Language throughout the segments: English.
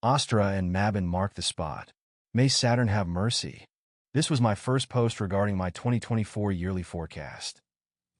Astra and Mabon mark the spot. May Saturn have mercy. This was my first post regarding my 2024 yearly forecast.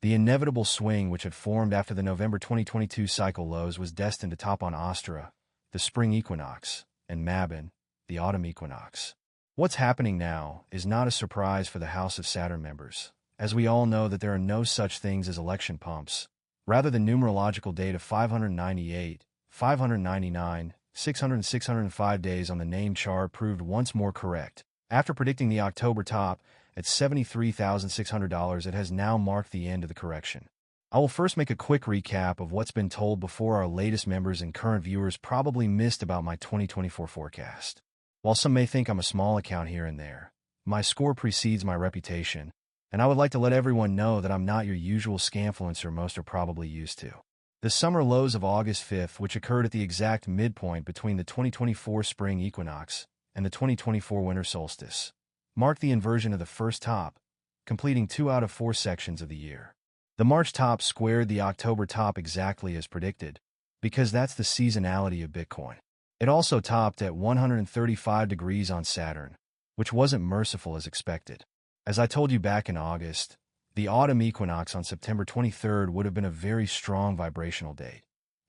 The inevitable swing which had formed after the November 2022 cycle lows was destined to top on Astra, the spring equinox, and Mabon, the autumn equinox. What's happening now is not a surprise for the House of Saturn members, as we all know that there are no such things as election pumps. Rather, the numerological date of 598, 599, 600 and 605 days on the name chart proved once more correct. After predicting the October top at $73,600, it has now marked the end of the correction. I will first make a quick recap of what's been told before our latest members and current viewers probably missed about my 2024 forecast. While some may think I'm a small account here and there, my score precedes my reputation, and I would like to let everyone know that I'm not your usual scamfluencer most are probably used to. The summer lows of August 5th, which occurred at the exact midpoint between the 2024 spring equinox and the 2024 winter solstice, marked the inversion of the first top, completing 2 out of 4 sections of the year. The March top squared the October top exactly as predicted, because that's the seasonality of Bitcoin. It also topped at 135 degrees on Saturn, which wasn't merciful as expected. As I told you back in August, the autumn equinox on September 23rd would have been a very strong vibrational date,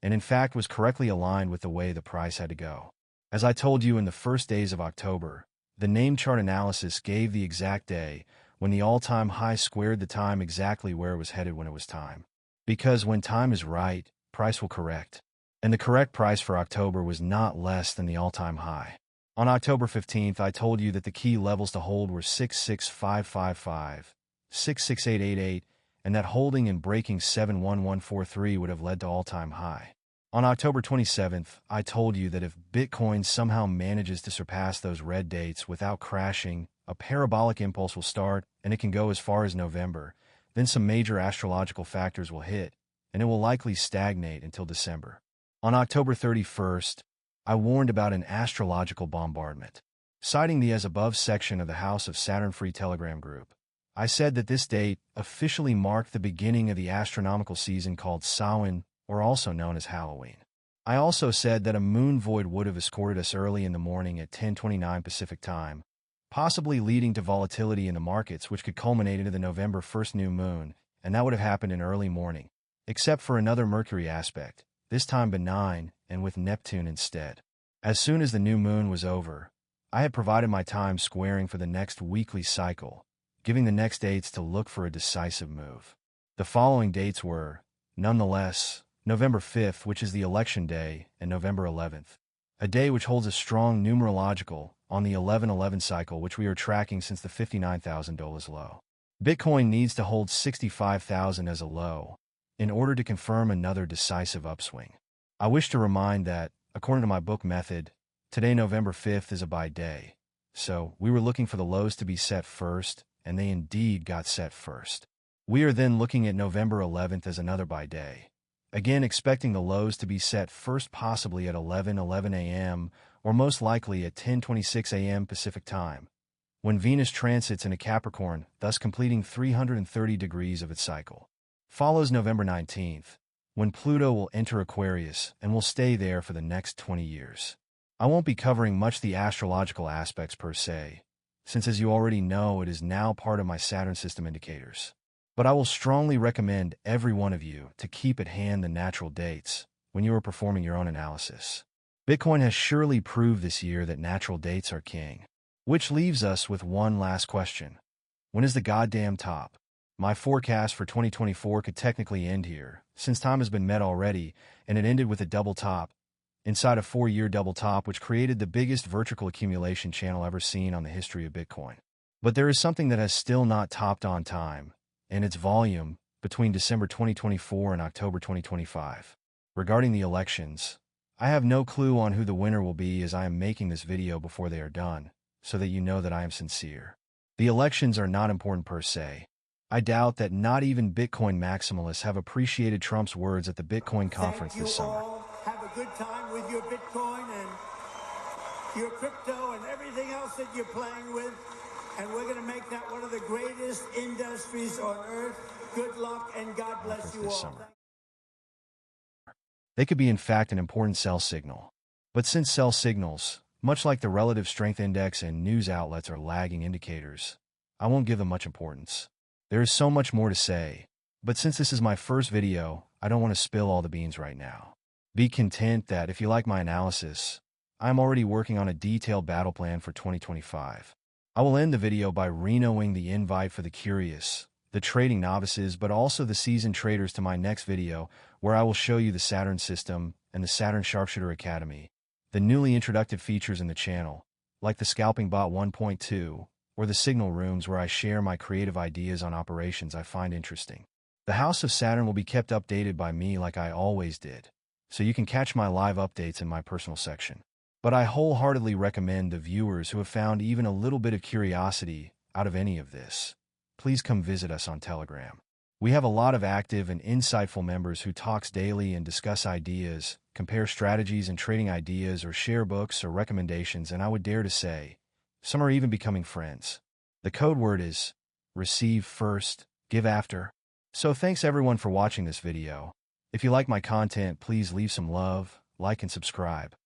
and in fact was correctly aligned with the way the price had to go. As I told you in the first days of October, the name chart analysis gave the exact day when the all-time high squared the time exactly where it was headed when it was time. Because when time is right, price will correct. And the correct price for October was not less than the all-time high. On October 15th, I told you that the key levels to hold were 66555, 66888, and that holding and breaking 71143 would have led to all-time high. On October 27th, I told you that if Bitcoin somehow manages to surpass those red dates without crashing, a parabolic impulse will start, and it can go as far as November. Then some major astrological factors will hit, and it will likely stagnate until December. On October 31st, I warned about an astrological bombardment. Citing the as above section of the House of Saturn Free Telegram group, I said that this date officially marked the beginning of the astronomical season called Samhain, or also known as Halloween. I also said that a moon void would have escorted us early in the morning at 10:29 Pacific Time, possibly leading to volatility in the markets which could culminate into the November 1st new moon, and that would have happened in early morning, except for another Mercury aspect, this time benign and with Neptune instead. As soon as the new moon was over, I had provided my time squaring for the next weekly cycle, giving the next dates to look for a decisive move. The following dates were, nonetheless, November 5th, which is the election day, and November 11th, a day which holds a strong numerological on the 1111 cycle which we are tracking since the $59,000 low. Bitcoin needs to hold 65,000 as a low in order to confirm another decisive upswing. I wish to remind that, according to my book Method, today November 5th is a buy day, so we were looking for the lows to be set first, and they indeed got set first. We are then looking at November 11th as another buy day, again expecting the lows to be set first, possibly at 11:11 a.m. or most likely at 10:26 a.m. Pacific Time, when Venus transits into Capricorn, thus completing 330 degrees of its cycle. Follows November 19th, when Pluto will enter Aquarius and will stay there for the next 20 years. I won't be covering much the astrological aspects per se, since as you already know it is now part of my Saturn system indicators. But I will strongly recommend every one of you to keep at hand the natural dates when you are performing your own analysis. Bitcoin has surely proved this year that natural dates are king. Which leaves us with one last question. When is the goddamn top? My forecast for 2024 could technically end here, since time has been met already, and it ended with a double top, inside a 4-year double top which created the biggest vertical accumulation channel ever seen on the history of Bitcoin. But there is something that has still not topped on time, and its volume, between December 2024 and October 2025. Regarding the elections, I have no clue on who the winner will be as I am making this video before they are done, so that you know that I am sincere. The elections are not important per se. I doubt that not even Bitcoin maximalists have appreciated Trump's words at the Bitcoin conference this summer. Thank you all. Have a good time with your Bitcoin and your crypto and everything else that you're playing with. And we're going to make that one of the greatest industries on earth. Good luck and God bless you all. They could be in fact an important sell signal. But since sell signals, much like the relative strength index and news outlets are lagging indicators, I won't give them much importance. There is so much more to say, but since this is my first video, I don't want to spill all the beans right now. Be content that if you like my analysis, I'm already working on a detailed battle plan for 2025. I will end the video by renoing the invite for the curious, the trading novices, but also the seasoned traders to my next video, where I will show you the Saturn system and the Saturn Sharpshooter Academy, the newly introduced features in the channel, like the Scalping Bot 1.2, or the Signal Rooms where I share my creative ideas on operations I find interesting. The House of Saturn will be kept updated by me like I always did, so you can catch my live updates in my personal section. But I wholeheartedly recommend the viewers who have found even a little bit of curiosity out of any of this, please come visit us on Telegram. We have a lot of active and insightful members who talks daily and discuss ideas, compare strategies and trading ideas, or share books or recommendations, and I would dare to say, some are even becoming friends. The code word is receive first, give after. So thanks everyone for watching this video. If you like my content, please leave some love, like and subscribe.